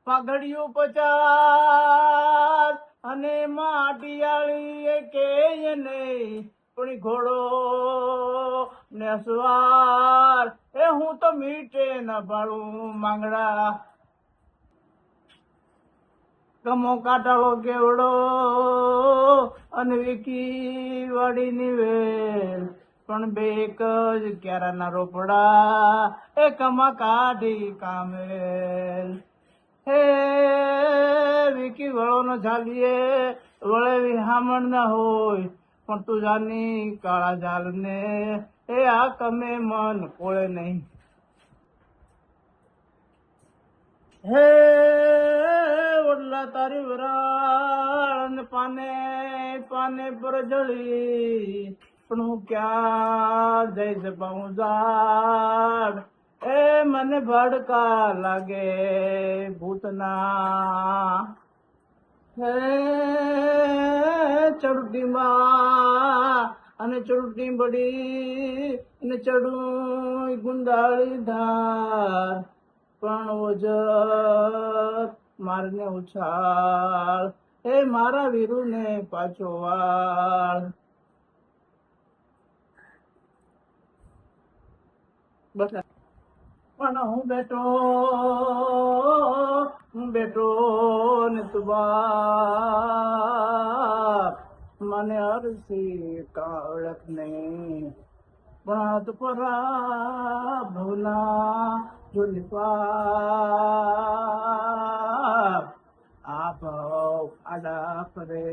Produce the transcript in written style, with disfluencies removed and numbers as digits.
પાઘડિયું 50 અને માટિયાળી કે નહીં પણ ઘોડો ને સવાર એ હું તો મીઠે ન ભાડું માંગડા કમો કાટાળો કેવડો અને વિકી વાડીની વેલ પણ બે એક જ ક્યારાના રોપડા એ કમા કાઢી કામેલ હે વિકી વળો ન ઝાલીએ વળે વિહામણ ના હોય પણ તું જાની કાળા ઝાલ ને એ આ કમે મન કોળે નહીં હે ઓડલા તારી વરાળ પાને પાને પર જળી પણ હું ક્યાં જઈ જપાઉં ઝાડ એ મને ભડકા લાગે ભૂતના હે ચડુટીમાં અને ચડુટી બડી ને ચડું ગુંદાળી ધાર પણ ઓજત મારને ઉછાળ એ મારા વીરુને પાછો વાળ બસ પણ હું બેઠો ને તુબા મને અરસી કાળક ને પણ હાથ પરા ભવના જોલિપા આ ભાવ આડા ફરે